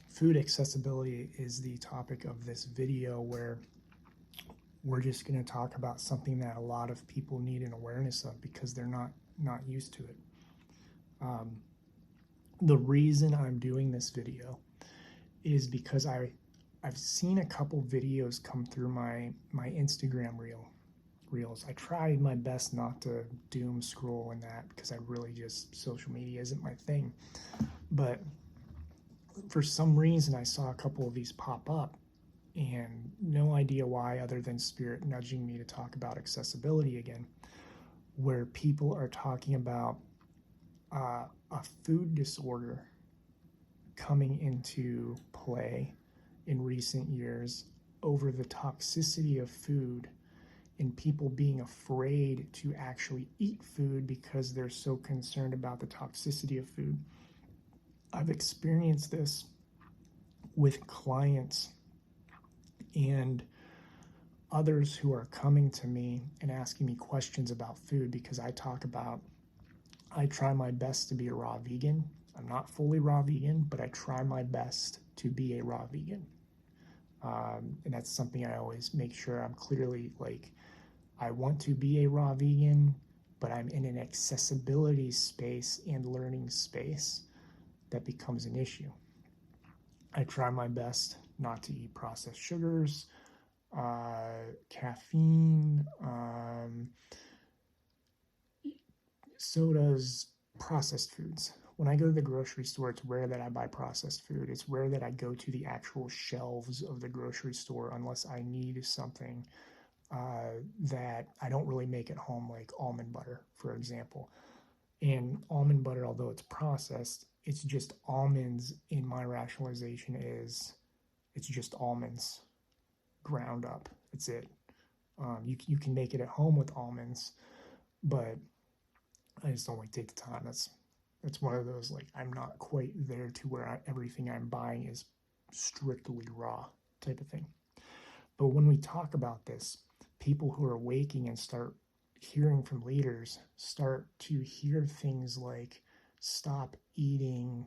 food accessibility is the topic of this video, where we're just going to talk about something that a lot of people need an awareness of because they're not used to it. The reason I'm doing this video is because I've seen a couple videos come through my Instagram reels. I tried my best not to doom scroll in that because I really just, social media isn't my thing. But for some reason I saw a couple of these pop up, and no idea why other than spirit nudging me to talk about accessibility again, where people are talking about a food disorder coming into play in recent years over the toxicity of food, and people being afraid to actually eat food because they're so concerned about the toxicity of food. I've experienced this with clients and others who are coming to me and asking me questions about food, because I try my best to be a raw vegan. I'm not fully raw vegan, but I try my best to be a raw vegan. And that's something I always make sure I'm clearly like, I want to be a raw vegan, but I'm in an accessibility space and learning space that becomes an issue. I try my best not to eat processed sugars, caffeine, sodas, processed foods. When I go to the grocery store, it's rare that I buy processed food. It's rare that I go to the actual shelves of the grocery store unless I need something that I don't really make at home, like almond butter, for example. And almond butter, although it's processed, it's just almonds. In my rationalization is it's just almonds ground up. That's it. You can make it at home with almonds, but I just don't like to take the time. That's one of those, like, I'm not quite there to where everything I'm buying is strictly raw type of thing. But when we talk about this, people who are waking and start hearing from leaders start to hear things like, stop eating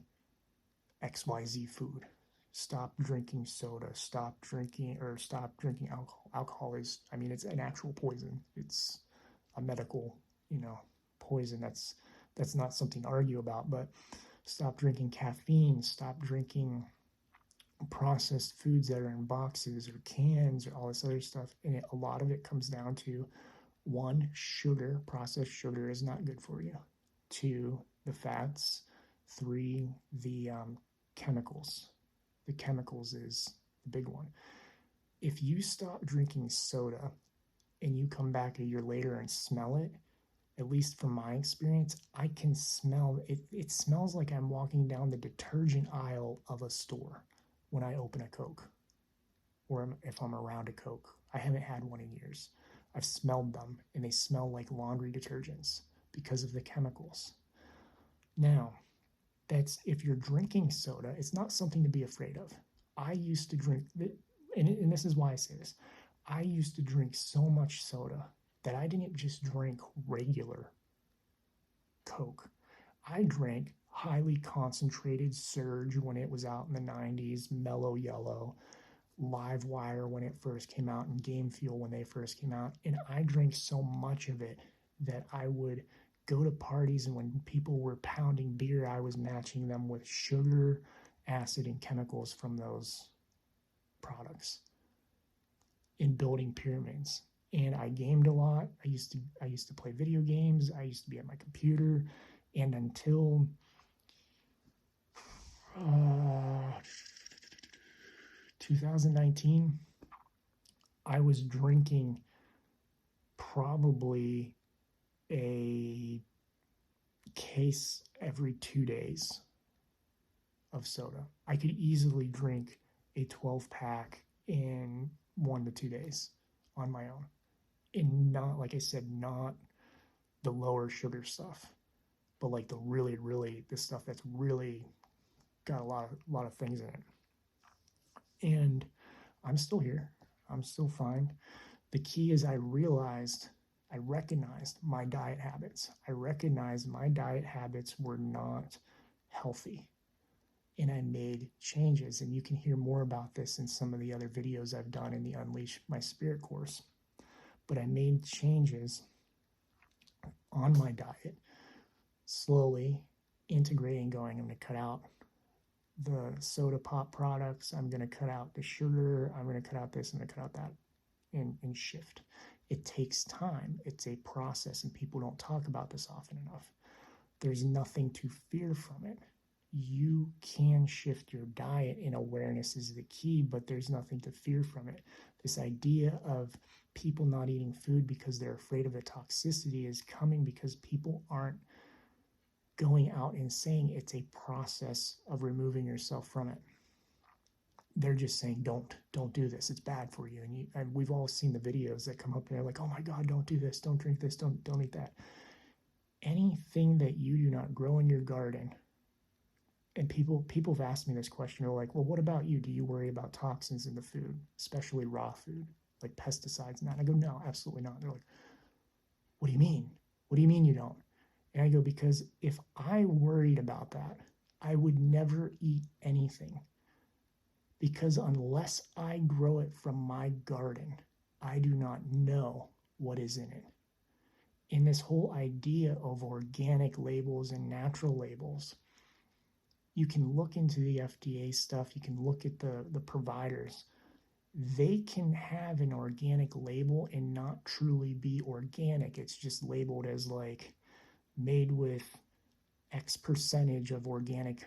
XYZ food, stop drinking soda, stop drinking alcohol. Alcohol is, I mean, it's an actual poison. It's a medical, poison. That's not something to argue about. But stop drinking caffeine, stop drinking processed foods that are in boxes or cans or all this other stuff. And a lot of it comes down to, one, sugar. Processed sugar is not good for you. Two, the fats. Three, the chemicals. The chemicals is the big one. If you stop drinking soda and you come back a year later and smell it, at least from my experience, I can smell it. It smells like I'm walking down the detergent aisle of a store when I open a Coke, or if I'm around a Coke. I haven't had one in years. I've smelled them, and they smell like laundry detergents because of the chemicals. Now, that's if you're drinking soda, it's not something to be afraid of. I used to drink, and this is why I say this, I used to drink so much soda that I didn't just drink regular Coke. I drank highly concentrated Surge when it was out in the 90s, Mellow Yellow, Live Wire when it first came out, and Game Fuel when they first came out. And I drank so much of it that I would go to parties, and when people were pounding beer, I was matching them with sugar, acid, and chemicals from those products in building pyramids. And I gamed a lot. I used to play video games. I used to be at my computer, and until 2019, I was drinking probably a case every 2 days of soda. I could easily drink a 12-pack in 1 to 2 days on my own. And not, like I said, not the lower sugar stuff, but like the really, really, the stuff that's really got a lot of things in it. And I'm still here. I'm still fine. The key is I recognized my diet habits. I recognized my diet habits were not healthy. and I made changes. And you can hear more about this in some of the other videos I've done in the Unleash My Spirit course. But I made changes on my diet, slowly integrating, going, I'm going to cut out the soda pop products, I'm going to cut out the sugar, I'm going to cut out this, I'm going to cut out that, and shift. It takes time. It's a process, and people don't talk about this often enough. There's nothing to fear from it. You can shift your diet, and awareness is the key, but there's nothing to fear from it. This idea of people not eating food because they're afraid of the toxicity is coming because people aren't going out and saying it's a process of removing yourself from it. They're just saying, don't do this. It's bad for you. And we've all seen the videos that come up and they're like, oh my God, don't do this. Don't drink this. Don't eat that. Anything that you do not grow in your garden. And people have asked me this question. They're like, well, what about you? Do you worry about toxins in the food, especially raw food, like pesticides and that? And I go, no, absolutely not. They're like, what do you mean? What do you mean you don't? And I go, because if I worried about that, I would never eat anything. Because unless I grow it from my garden, I do not know what is in it. In this whole idea of organic labels and natural labels, you can look into the FDA stuff, you can look at the providers. They can have an organic label and not truly be organic. It's just labeled as like made with X percentage of organic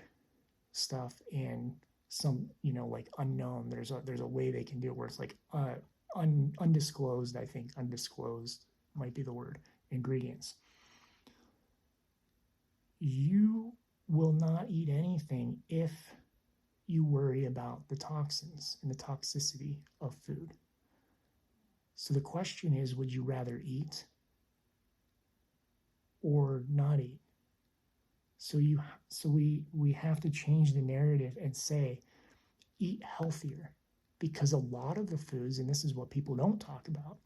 stuff and some, like unknown. There's a way they can do it where it's like undisclosed, I think. Undisclosed might be the word. Ingredients. You will not eat anything if you worry about the toxins and the toxicity of food. So the question is, would you rather eat or not eat? So we have to change the narrative and say, eat healthier, because a lot of the foods, and this is what people don't talk about,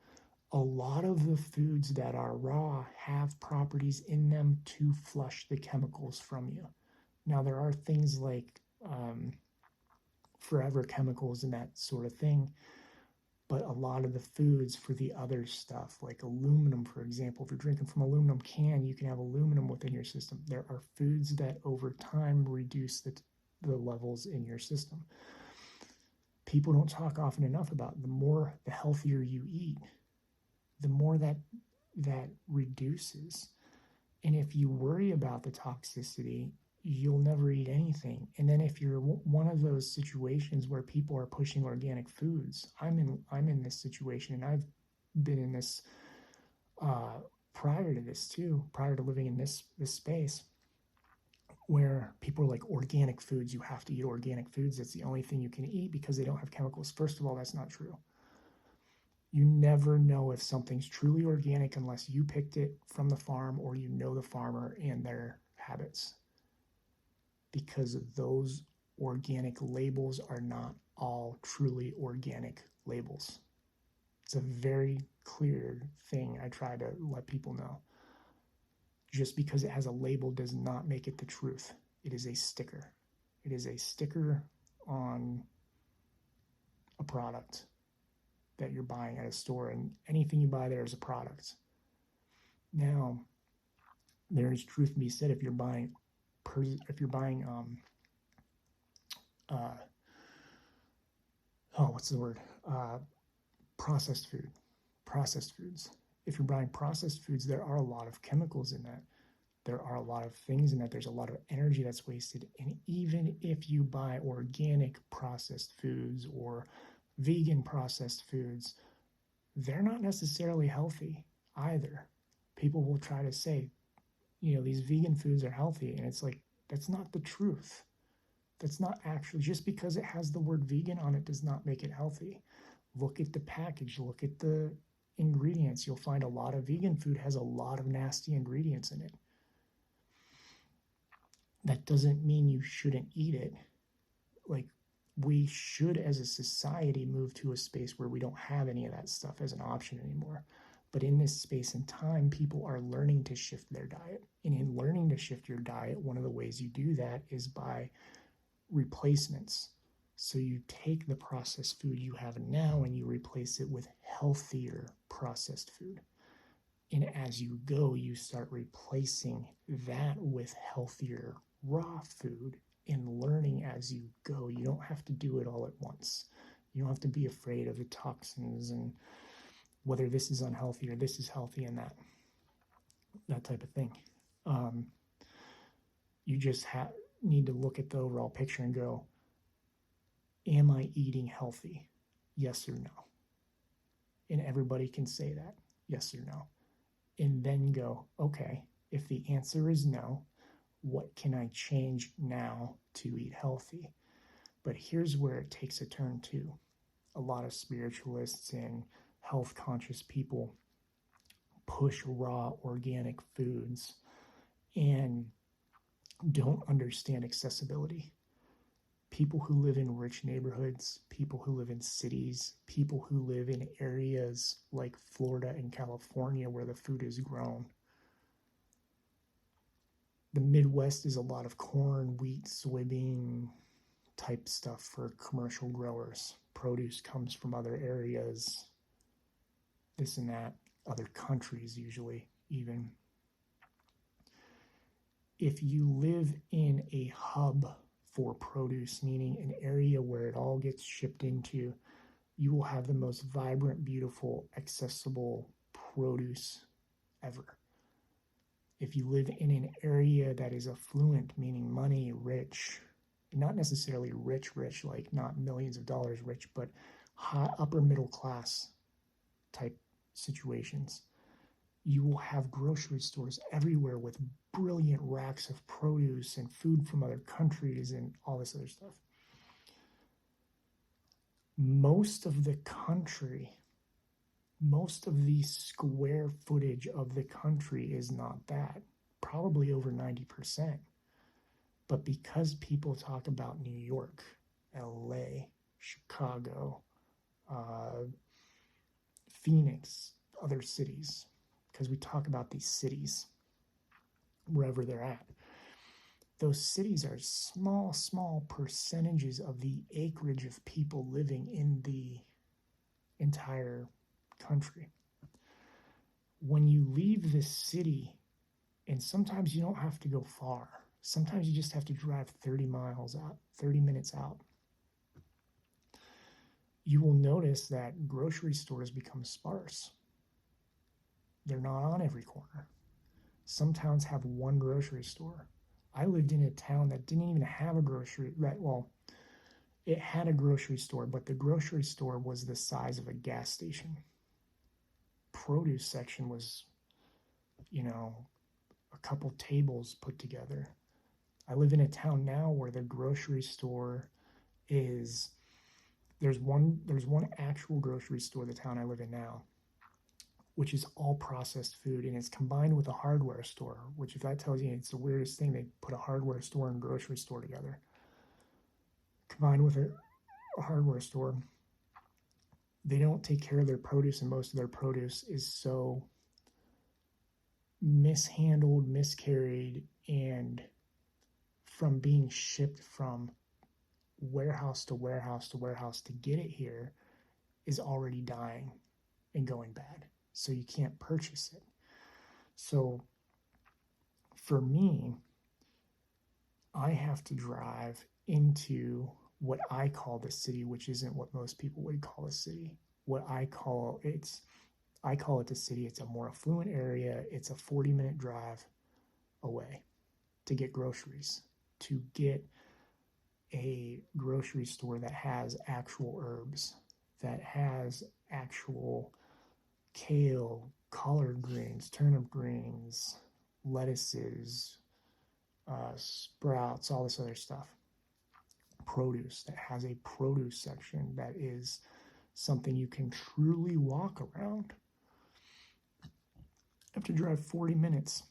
a lot of the foods that are raw have properties in them to flush the chemicals from you. Now, there are things like forever chemicals and that sort of thing, but a lot of the foods for the other stuff, like aluminum, for example, if you're drinking from aluminum can, you can have aluminum within your system. There are foods that over time reduce the levels in your system. People don't talk often enough about the healthier you eat, the more that reduces. And if you worry about the toxicity, you'll never eat anything. And then if you're one of those situations where people are pushing organic foods, I'm in this situation, and I've been in this prior to this too, prior to living in this space, where people are like, organic foods, you have to eat organic foods. That's the only thing you can eat because they don't have chemicals. First of all, that's not true. You never know if something's truly organic unless you picked it from the farm or you know the farmer and their habits, because those organic labels are not all truly organic labels. It's a very clear thing I try to let people know. Just because it has a label does not make it the truth. It is a sticker. It is a sticker on a product that you're buying at a store, and anything you buy there is a product. Now, there is truth to be said if you're buying processed foods. If you're buying processed foods, there are a lot of chemicals in that. There are a lot of things in that. There's a lot of energy that's wasted. And even if you buy organic processed foods or vegan processed foods, they're not necessarily healthy either. People will try to say, these vegan foods are healthy. And it's like, that's not the truth. That's not actually, just because it has the word vegan on it does not make it healthy. Look at the package, look at the ingredients. You'll find a lot of vegan food has a lot of nasty ingredients in it. That doesn't mean you shouldn't eat it. Like, we should, as a society, move to a space where we don't have any of that stuff as an option anymore. But in this space and time, people are learning to shift their diet. And in learning to shift your diet, one of the ways you do that is by replacements. So you take the processed food you have now and you replace it with healthier processed food. And as you go, you start replacing that with healthier raw food and learning as you go. You don't have to do it all at once. You don't have to be afraid of the toxins and whether this is unhealthy or this is healthy and that type of thing. You just need to look at the overall picture and go, am I eating healthy? Yes or no? And everybody can say that, yes or no. And then go, okay, if the answer is no, what can I change now to eat healthy? But here's where it takes a turn too. A lot of spiritualists and health conscious people push raw organic foods and don't understand accessibility. People who live in rich neighborhoods, people who live in cities, people who live in areas like Florida and California where the food is grown. The Midwest is a lot of corn, wheat, soybean type stuff for commercial growers. Produce comes from other areas, this and that, other countries usually even. If you live in a hub for produce, meaning an area where it all gets shipped into, you will have the most vibrant, beautiful, accessible produce ever. If you live in an area that is affluent, meaning money, rich, not necessarily rich, like not millions of dollars rich, but high, upper middle class type situations, you will have grocery stores everywhere with brilliant racks of produce and food from other countries and all this other stuff. Most of the country, most of the square footage of the country is not that, probably over 90%. But because people talk about New York, LA, Chicago, Phoenix, other cities, because we talk about these cities wherever they're at, those cities are small percentages of the acreage of people living in the entire country. When you leave the city, and sometimes you don't have to go far, sometimes you just have to drive 30 miles out, 30 minutes out, you will notice that grocery stores become sparse. They're not on every corner. Some towns have one grocery store. I lived in a town that didn't even have a grocery, right? Well, it had a grocery store, but the grocery store was the size of a gas station. Produce section was, a couple tables put together. I live in a town now where the grocery store is, there's one actual grocery store, the town I live in now, which is all processed food, and it's combined with a hardware store, which, if that tells you, it's the weirdest thing. They put a hardware store and grocery store together. Combined with a hardware store, they don't take care of their produce, and most of their produce is so mishandled, miscarried, and from being shipped from warehouse to warehouse to warehouse to get it here is already dying and going bad. So you can't purchase it. So for me, I have to drive into what I call the city, which isn't what most people would call a city. I call it the city. It's a more affluent area. It's a 40-minute drive away to get groceries, to get a grocery store that has actual herbs, that has actual kale, collard greens, turnip greens, lettuces, sprouts, all this other stuff. Produce that has a produce section that is something you can truly walk around. I have to drive 40 minutes.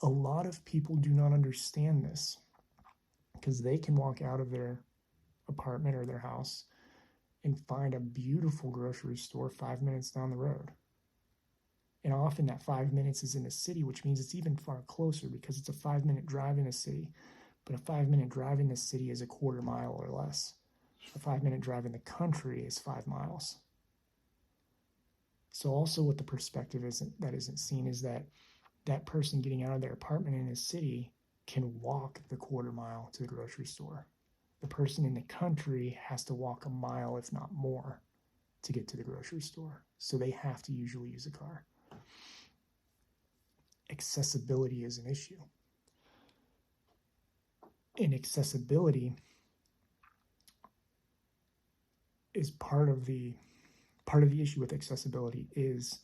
A lot of people do not understand this because they can walk out of their apartment or their house and find a beautiful grocery store 5 minutes down the road. And often that 5 minutes is in a city, which means it's even far closer because it's a 5-minute drive in a city. but a 5-minute drive in the city is a quarter mile or less. A 5-minute drive in the country is 5 miles. So also what the perspective isn't seen is that that person getting out of their apartment in a city can walk the quarter mile to the grocery store. The person in the country has to walk a mile, if not more, to get to the grocery store. So they have to usually use a car. Accessibility is an issue. And accessibility is part of the issue with accessibility is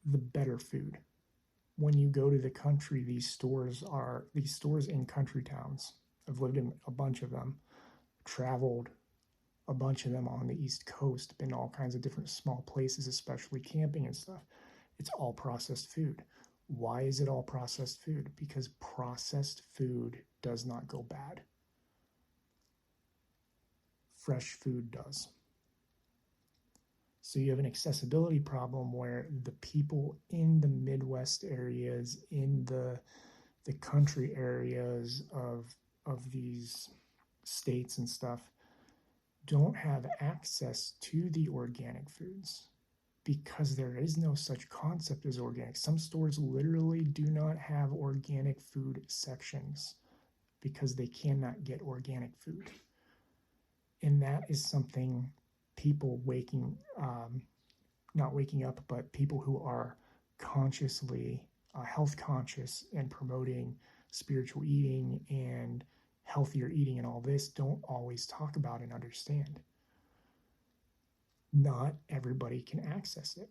the better food. When you go to the country, these stores in country towns. I've lived in a bunch of them, traveled a bunch of them on the East Coast, been to all kinds of different small places, especially camping and stuff. It's all processed food. Why is it all processed food? Because processed food does not go bad. Fresh food does. So you have an accessibility problem where the people in the Midwest areas, in the country areas of these states and stuff, don't have access to the organic foods because there is no such concept as organic. Some stores literally do not have organic food sections because they cannot get organic food. And that is something people not waking up, but people who are consciously health conscious and promoting spiritual eating and healthier eating and all this don't always talk about and understand. Not everybody can access it.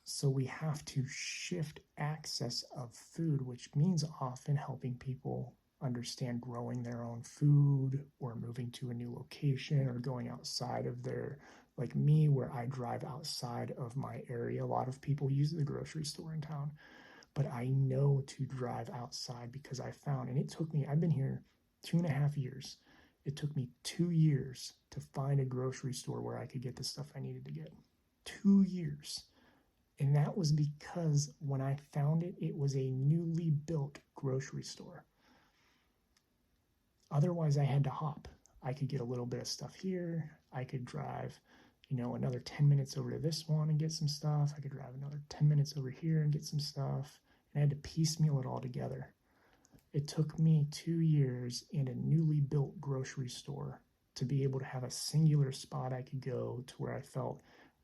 So we have to shift access of food, which means often helping people understand growing their own food or moving to a new location or going outside of their, like me, where I drive outside of my area. A lot of people use the grocery store in town, but I know to drive outside because I found, and it took me, I've been here 2.5 years. It took me 2 years to find a grocery store where I could get the stuff I needed to get. 2 years. And that was because when I found it, it was a newly built grocery store. Otherwise, I had to hop. I could get a little bit of stuff here. I could drive, another 10 minutes over to this one and get some stuff. I could drive another 10 minutes over here and get some stuff. And I had to piecemeal it all together. It took me 2 years in a newly built grocery store to be able to have a singular spot I could go to where I felt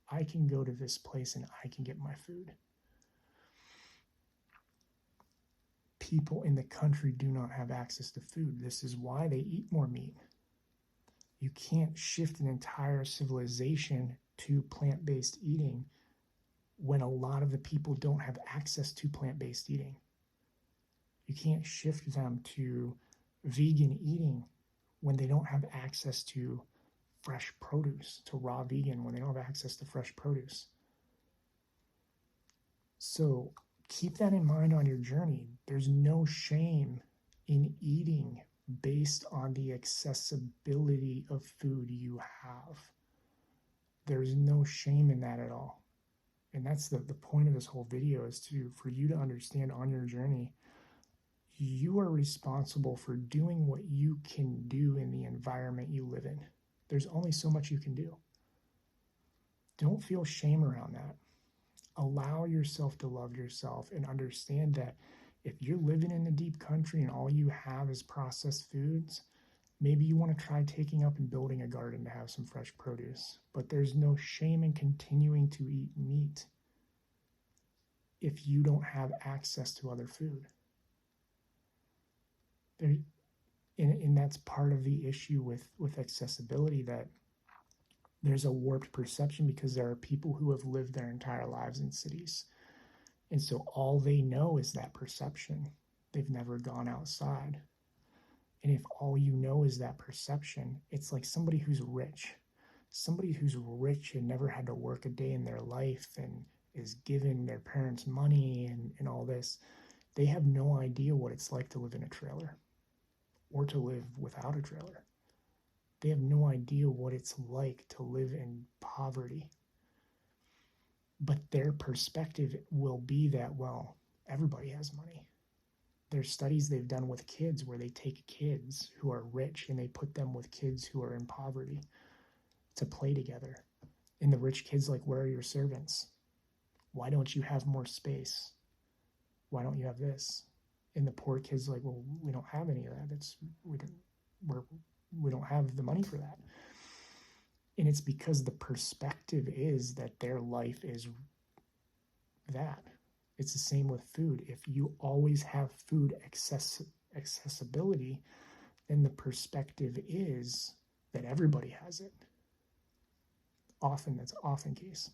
I can go to this place and I can get my food. People in the country do not have access to food. This is why they eat more meat. You can't shift an entire civilization to plant-based eating when a lot of the people don't have access to plant-based eating. You can't shift them to vegan eating when they don't have access to fresh produce, to raw vegan, when they don't have access to fresh produce. So keep that in mind on your journey. There's no shame in eating based on the accessibility of food you have. There's no shame in that at all. And that's the point of this whole video, is for you to understand on your journey, you are responsible for doing what you can do in the environment you live in. There's only so much you can do. Don't feel shame around that. Allow yourself to love yourself and understand that if you're living in the deep country and all you have is processed foods, maybe you want to try taking up and building a garden to have some fresh produce. But there's no shame in continuing to eat meat if you don't have access to other food. And that's part of the issue with accessibility, that there's a warped perception because there are people who have lived their entire lives in cities. And so all they know is that perception. They've never gone outside. And if all you know is that perception, it's like somebody who's rich. Somebody who's rich and never had to work a day in their life and is given their parents money and all this. They have no idea what it's like to live in a trailer or to live without a trailer. They have no idea what it's like to live in poverty. But their perspective will be that, well, everybody has money. There's studies they've done with kids where they take kids who are rich and they put them with kids who are in poverty to play together. And the rich kids like, where are your servants? Why don't you have more space? Why don't you have this? And the poor kids like, well, we don't have any of that. We don't have the money for that. And it's because the perspective is that their life is that. It's the same with food. If you always have food accessibility, then the perspective is that everybody has it. Often, that's often case.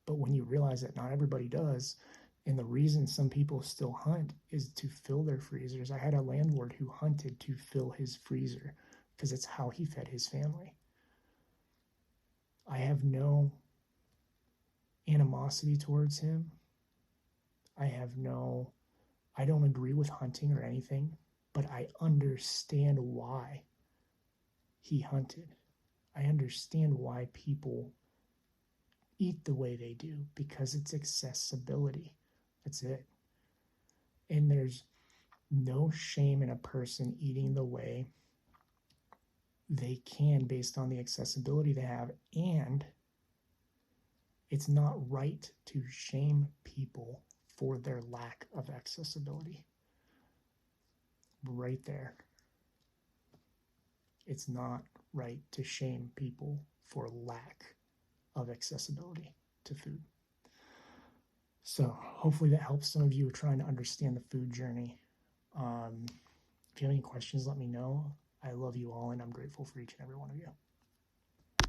But when you realize that not everybody does, and the reason some people still hunt is to fill their freezers. I had a landlord who hunted to fill his freezer because it's how he fed his family. I have no animosity towards him. I don't agree with hunting or anything, but I understand why he hunted. I understand why people eat the way they do because it's accessibility. That's it. And there's no shame in a person eating the way they can based on the accessibility they have. And it's not right to shame people for their lack of accessibility. Right there. It's not right to shame people for lack of accessibility to food. So hopefully that helps some of you trying to understand the food journey. If you have any questions, let me know. I love you all, and I'm grateful for each and every one of you.